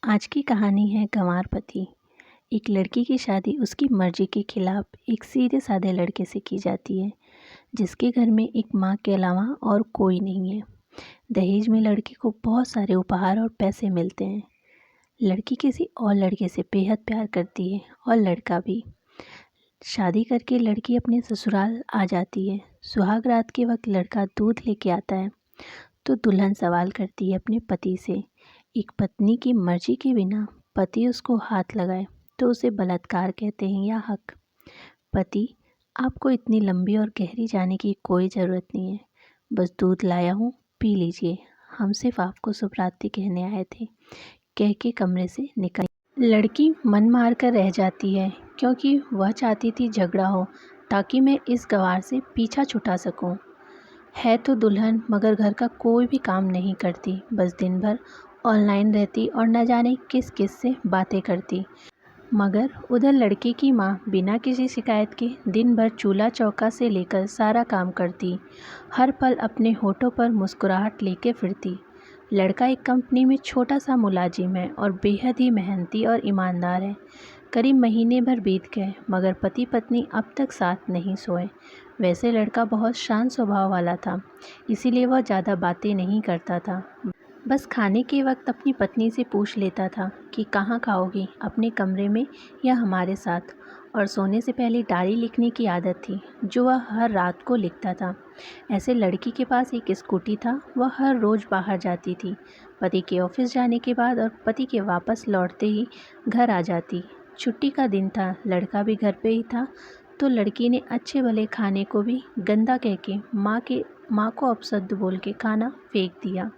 आज की कहानी है गंवार पति। एक लड़की की शादी उसकी मर्जी के खिलाफ एक सीधे साधे लड़के से की जाती है, जिसके घर में एक माँ के अलावा और कोई नहीं है। दहेज में लड़के को बहुत सारे उपहार और पैसे मिलते हैं। लड़की किसी और लड़के से बेहद प्यार करती है और लड़का भी। शादी करके लड़की अपने ससुराल आ जाती है। सुहाग रात के वक्त लड़का दूध लेके आता है तो दुल्हन सवाल करती है अपने पति से। एक पत्नी की मर्जी के बिना पति उसको हाथ लगाए तो उसे बलात्कार कहते हैं या हक। पति, आपको इतनी लंबी और गहरी जाने की कोई ज़रूरत नहीं है, बस दूध लाया हूँ, पी लीजिए, हम सिर्फ आपको शुभरात्रि कहने आए थे, कह के कमरे से निकल। लड़की मन मार कर रह जाती है क्योंकि वह चाहती थी झगड़ा हो ताकि मैं इस गंवार से पीछा छुटा सकूं। है तो दुल्हन मगर घर का कोई भी काम नहीं करती, बस दिन भर ऑनलाइन रहती और न जाने किस किस से बातें करती। मगर उधर लड़के की माँ बिना किसी शिकायत के दिन भर चूल्हा चौका से लेकर सारा काम करती, हर पल अपने होठों पर मुस्कुराहट लेके फिरती। लड़का एक कंपनी में छोटा सा मुलाजिम है और बेहद ही मेहनती और ईमानदार है। करीब महीने भर बीत गए मगर पति पत्नी अब तक साथ नहीं सोए। वैसे लड़का बहुत शांत स्वभाव वाला था, इसीलिए वह ज़्यादा बातें नहीं करता था। बस खाने के वक्त अपनी पत्नी से पूछ लेता था कि कहाँ खाओगी, अपने कमरे में या हमारे साथ। और सोने से पहले डायरी लिखने की आदत थी जो वह हर रात को लिखता था। ऐसे लड़की के पास एक स्कूटी था, वह हर रोज़ बाहर जाती थी। पति के ऑफिस जाने के बाद और पति के वापस लौटते ही घर आ जाती। छुट्टी का दिन था, लड़का भी घर पे ही था, तो लड़की ने अच्छे भले खाने को भी गंदा कह के माँ को अपशब्द बोल के खाना फेंक दिया।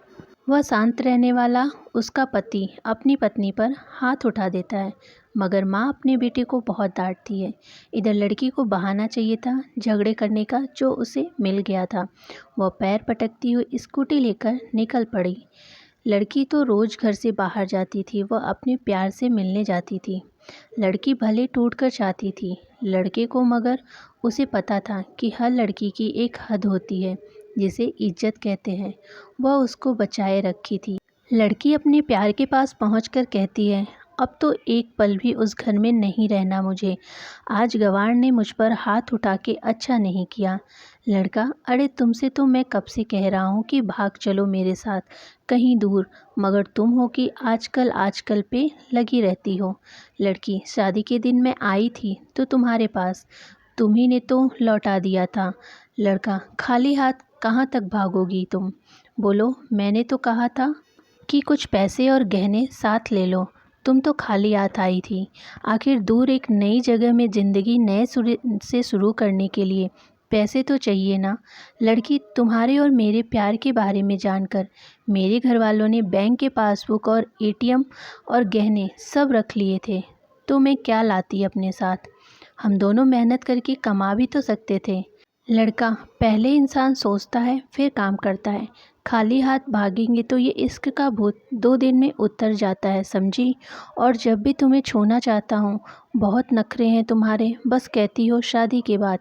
वह शांत रहने वाला उसका पति अपनी पत्नी पर हाथ उठा देता है, मगर माँ अपने बेटे को बहुत डांटती है। इधर लड़की को बहाना चाहिए था झगड़े करने का जो उसे मिल गया था। वह पैर पटकती हुई स्कूटी लेकर निकल पड़ी। लड़की तो रोज़ घर से बाहर जाती थी, वह अपने प्यार से मिलने जाती थी। लड़की भले टूट कर चाहती थी लड़के को, मगर उसे पता था कि हर लड़की की एक हद होती है जिसे इज्जत कहते हैं, वह उसको बचाए रखी थी। लड़की अपने प्यार के पास पहुंचकर कहती है, अब तो एक पल भी उस घर में नहीं रहना मुझे। आज गंवार ने मुझ पर हाथ उठा के अच्छा नहीं किया। लड़का, अरे तुमसे तो मैं कब से कह रहा हूँ कि भाग चलो मेरे साथ कहीं दूर, मगर तुम हो कि आजकल पे लगी रहती हो। लड़की, शादी के दिन मैं आई थी तो तुम्हारे पास, तुम्ही ने तो लौटा दिया था। लड़का, खाली हाथ कहाँ तक भागोगी तुम? बोलो, मैंने तो कहा था कि कुछ पैसे और गहने साथ ले लो, तुम तो खाली हाथ आई थी। आखिर दूर एक नई जगह में ज़िंदगी नए से शुरू करने के लिए पैसे तो चाहिए ना। लड़की, तुम्हारे और मेरे प्यार के बारे में जानकर मेरे घर वालों ने बैंक के पासबुक और एटीएम और गहने सब रख लिए थे, तो मैं क्या लाती अपने साथ? हम दोनों मेहनत करके कमा भी तो सकते थे। लड़का, पहले इंसान सोचता है फिर काम करता है, खाली हाथ भागेंगे तो ये इश्क का भूत 2 दिन में उतर जाता है, समझी? और जब भी तुम्हें छूना चाहता हूँ, बहुत नखरे हैं तुम्हारे, बस कहती हो शादी के बाद।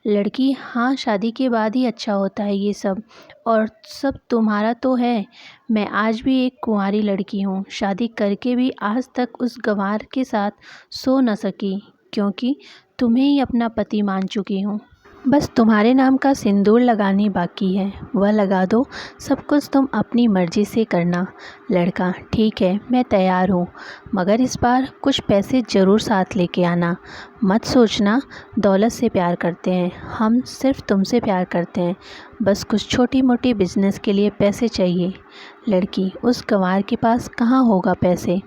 लड़की, हाँ, शादी के बाद ही अच्छा होता है ये सब, और सब तुम्हारा तो है। मैं आज भी एक कुंवारी लड़की हूँ, शादी करके भी आज तक उस गंवार के साथ सो न सकी क्योंकि तुम्हें ही अपना पति मान चुकी हूँ। बस तुम्हारे नाम का सिंदूर लगानी बाकी है, वह लगा दो, सब कुछ तुम अपनी मर्ज़ी से करना। लड़का, ठीक है, मैं तैयार हूँ, मगर इस बार कुछ पैसे ज़रूर साथ लेके आना। मत सोचना दौलत से प्यार करते हैं, हम सिर्फ तुमसे प्यार करते हैं, बस कुछ छोटी मोटी बिजनेस के लिए पैसे चाहिए। लड़की, उस गंवार के पास कहाँ होगा पैसे?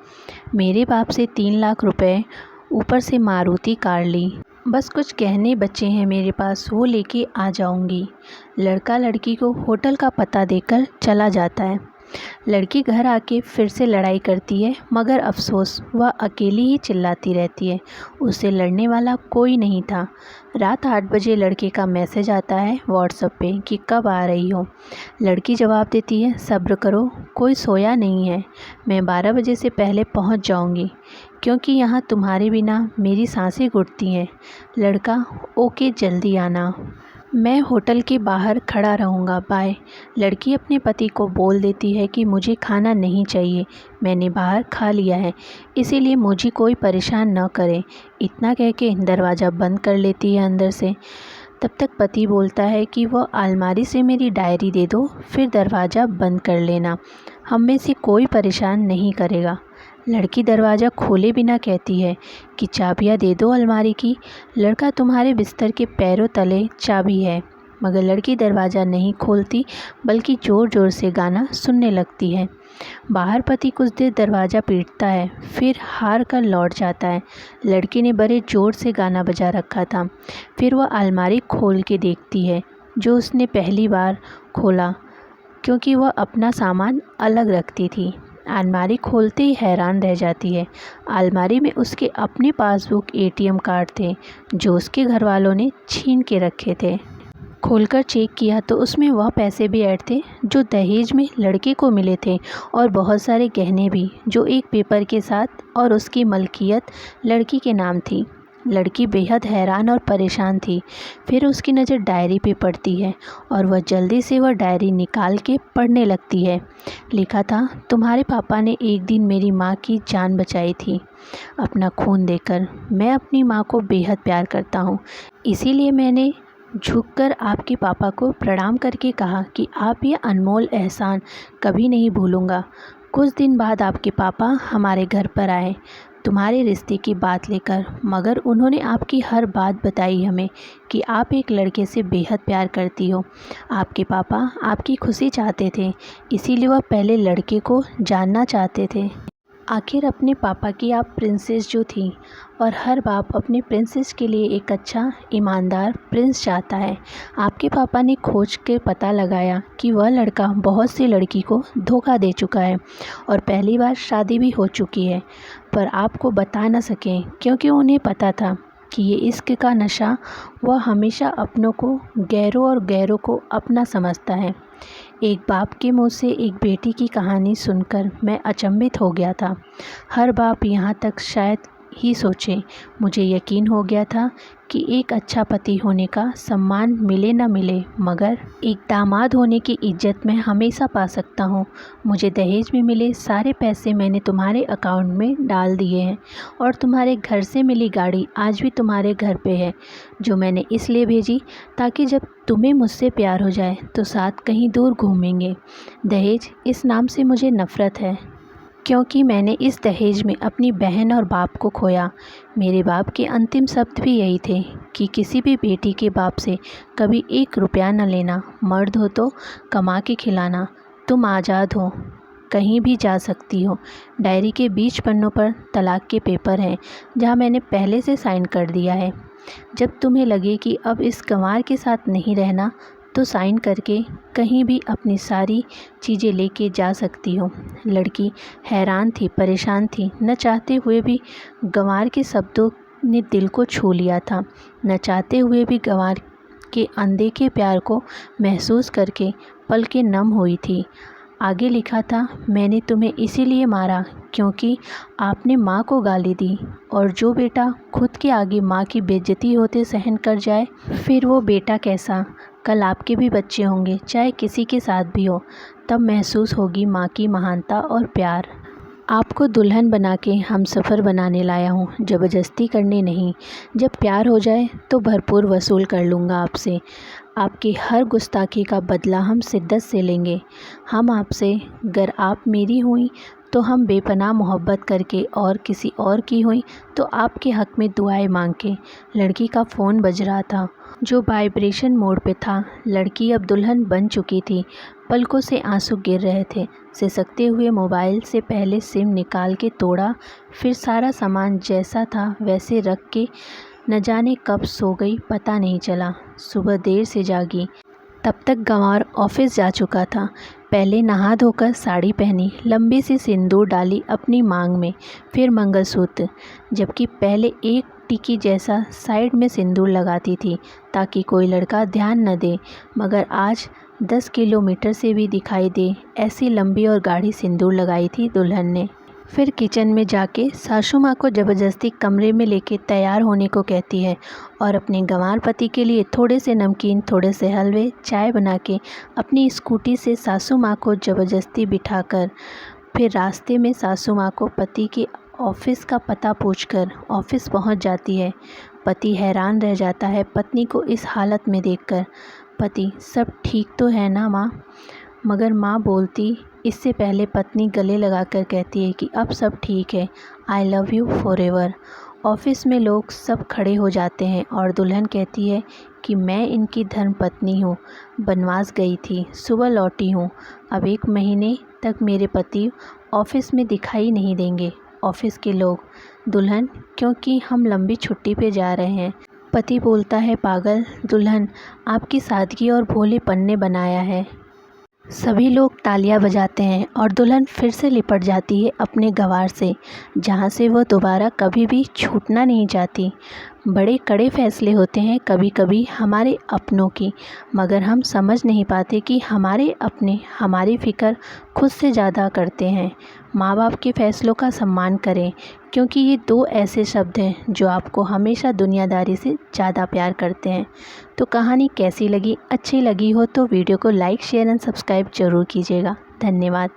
मेरे बाप से 3 लाख रुपए, ऊपर से मारुति कार ली, बस कुछ गहने बचे हैं मेरे पास, वो लेके आ जाऊंगी। लड़का लड़की को होटल का पता देकर चला जाता है। लड़की घर आके फिर से लड़ाई करती है, मगर अफसोस वह अकेली ही चिल्लाती रहती है, उससे लड़ने वाला कोई नहीं था। रात 8 बजे लड़के का मैसेज आता है व्हाट्सएप पे कि कब आ रही हो। लड़की जवाब देती है, सब्र करो, कोई सोया नहीं है, मैं 12 बजे से पहले पहुंच जाऊंगी क्योंकि यहाँ तुम्हारे बिना मेरी सांसें घुटती हैं। लड़का, ओके, जल्दी आना। मैं होटल के बाहर खड़ा रहूँगा, बाय। लड़की अपने पति को बोल देती है कि मुझे खाना नहीं चाहिए, मैंने बाहर खा लिया है, इसीलिए मुझे कोई परेशान न करे। इतना कह के दरवाज़ा बंद कर लेती है अंदर से। तब तक पति बोलता है कि वह अलमारी से मेरी डायरी दे दो, फिर दरवाज़ा बंद कर लेना, हम में से कोई परेशान नहीं करेगा। लड़की दरवाज़ा खोले बिना कहती है कि चाबियाँ दे दो अलमारी की, लड़का तुम्हारे बिस्तर के पैरों तले चाबी है। मगर लड़की दरवाज़ा नहीं खोलती बल्कि ज़ोर ज़ोर से गाना सुनने लगती है। बाहर पति कुछ देर दरवाज़ा पीटता है, फिर हार कर लौट जाता है। लड़की ने बड़े ज़ोर से गाना बजा रखा था। फिर वह अलमारी खोल के देखती है, जो उसने पहली बार खोला, क्योंकि वह अपना सामान अलग रखती थी। अलमारी खोलते ही हैरान रह जाती है। अलमारी में उसके अपने पासबुक, एटीएम कार्ड थे, जो उसके घर वालों ने छीन के रखे थे। खोलकर चेक किया तो उसमें वह पैसे भी ऐड थे जो दहेज में लड़के को मिले थे, और बहुत सारे गहने भी, जो एक पेपर के साथ और उसकी मलकियत लड़की के नाम थी। लड़की बेहद हैरान और परेशान थी। फिर उसकी नज़र डायरी पे पड़ती है और वह जल्दी से वह डायरी निकाल के पढ़ने लगती है। लिखा था, तुम्हारे पापा ने एक दिन मेरी माँ की जान बचाई थी अपना खून देकर। मैं अपनी माँ को बेहद प्यार करता हूँ, इसीलिए मैंने झुककर आपके पापा को प्रणाम करके कहा कि आप ये अनमोल एहसान कभी नहीं भूलूंगा। कुछ दिन बाद आपके पापा हमारे घर पर आए तुम्हारे रिश्ते की बात लेकर, मगर उन्होंने आपकी हर बात बताई हमें कि आप एक लड़के से बेहद प्यार करती हो। आपके पापा आपकी खुशी चाहते थे, इसीलिए वह पहले लड़के को जानना चाहते थे। आखिर अपने पापा की आप प्रिंसेस जो थी, और हर बाप अपने प्रिंसेस के लिए एक अच्छा ईमानदार प्रिंस चाहता है। आपके पापा ने खोज के पता लगाया कि वह लड़का बहुत सी लड़की को धोखा दे चुका है और पहली बार शादी भी हो चुकी है, पर आपको बता न सकें क्योंकि उन्हें पता था कि ये इश्क का नशा वह हमेशा अपनों को गैरों और गैरों को अपना समझता है। एक बाप के मुंह से एक बेटी की कहानी सुनकर मैं अचंभित हो गया था। हर बाप यहाँ तक शायद ही सोचे। मुझे यकीन हो गया था कि एक अच्छा पति होने का सम्मान मिले न मिले, मगर एक दामाद होने की इज्जत मैं हमेशा पा सकता हूँ। मुझे दहेज में मिले सारे पैसे मैंने तुम्हारे अकाउंट में डाल दिए हैं, और तुम्हारे घर से मिली गाड़ी आज भी तुम्हारे घर पे है, जो मैंने इसलिए भेजी ताकि जब तुम्हें मुझसे प्यार हो जाए तो साथ कहीं दूर घूमेंगे। दहेज इस नाम से मुझे नफ़रत है, क्योंकि मैंने इस दहेज में अपनी बहन और बाप को खोया। मेरे बाप के अंतिम शब्द भी यही थे कि किसी भी बेटी के बाप से कभी 1 रुपया न लेना, मर्द हो तो कमा के खिलाना, तुम आज़ाद हो, कहीं भी जा सकती हो। डायरी के 20 पन्नों पर तलाक के पेपर हैं, जहां मैंने पहले से साइन कर दिया है। जब तुम्हें लगे कि अब इस गंवार के साथ नहीं रहना, तो साइन करके कहीं भी अपनी सारी चीज़ें लेके जा सकती हो। लड़की हैरान थी, परेशान थी। न चाहते हुए भी गंवार के शब्दों ने दिल को छू लिया था। न चाहते हुए भी गंवार के अनदेखे प्यार को महसूस करके पलकें नम हुई थी। आगे लिखा था, मैंने तुम्हें इसीलिए मारा क्योंकि आपने माँ को गाली दी, और जो बेटा खुद के आगे माँ की बेइज्जती होते सहन कर जाए, फिर वो बेटा कैसा। कल आपके भी बच्चे होंगे, चाहे किसी के साथ भी हो, तब महसूस होगी माँ की महानता और प्यार। आपको दुल्हन बना के हम सफ़र बनाने लाया हूँ, ज़बरदस्ती करने नहीं। जब प्यार हो जाए तो भरपूर वसूल कर लूँगा आपसे। आपकी हर गुस्ताखी का बदला हम शिद्दत से लेंगे। हम आपसे, अगर आप मेरी हुई तो हम बेपनाह मोहब्बत करके, और किसी और की हुई तो आपके हक़ में दुआएं मांग के। लड़की का फ़ोन बज रहा था, जो वाइब्रेशन मोड पे था। लड़की अब दुल्हन बन चुकी थी। पलकों से आंसू गिर रहे थे। सिसकते हुए मोबाइल से पहले सिम निकाल के तोड़ा, फिर सारा सामान जैसा था वैसे रख के न जाने कब सो गई, पता नहीं चला। सुबह देर से जागी, तब तक गंवार ऑफिस जा चुका था। पहले नहा धोकर साड़ी पहनी, लंबी सी सिंदूर डाली अपनी मांग में, फिर मंगलसूत्र, जबकि पहले एक टिकी जैसा साइड में सिंदूर लगाती थी ताकि कोई लड़का ध्यान न दे, मगर आज 10 किलोमीटर से भी दिखाई दे ऐसी लंबी और गाढ़ी सिंदूर लगाई थी दुल्हन ने। फिर किचन में जाके सासू माँ को ज़बरदस्ती कमरे में लेके तैयार होने को कहती है और अपने गंवार पति के लिए थोड़े से नमकीन, थोड़े से हलवे, चाय बना के अपनी स्कूटी से सासू माँ को ज़बरदस्ती बिठाकर फिर रास्ते में सासू माँ को पति के ऑफिस का पता पूछकर ऑफिस पहुँच जाती है। पति हैरान रह जाता है पत्नी को इस हालत में देखकर। पति, सब ठीक तो है ना माँ? मगर माँ बोलती इससे पहले पत्नी गले लगाकर कहती है कि अब सब ठीक है, I love you forever. Office में लोग सब खड़े हो जाते हैं और दुल्हन कहती है कि मैं इनकी धर्मपत्नी हूँ, बनवास गई थी, सुबह लौटी हूँ, अब 1 महीने तक मेरे पति ऑफिस में दिखाई नहीं देंगे। ऑफिस के लोग, दुल्हन क्योंकि हम लंबी छुट्टी पे जा रहे हैं। पति बोलता है, पागल दुल्हन, आपकी सादगी और भोलेपन ने बनाया है। सभी लोग तालियां बजाते हैं और दुल्हन फिर से लिपट जाती है अपने गंवार से, जहां से वह दोबारा कभी भी छूटना नहीं चाहती। बड़े कड़े फैसले होते हैं कभी कभी हमारे अपनों की, मगर हम समझ नहीं पाते कि हमारे अपने हमारी फ़िक्र खुद से ज़्यादा करते हैं। माँ बाप के फ़ैसलों का सम्मान करें, क्योंकि ये 2 ऐसे शब्द हैं जो आपको हमेशा दुनियादारी से ज़्यादा प्यार करते हैं। तो कहानी कैसी लगी? अच्छी लगी हो तो वीडियो को लाइक, शेयर एंड सब्सक्राइब ज़रूर कीजिएगा। धन्यवाद।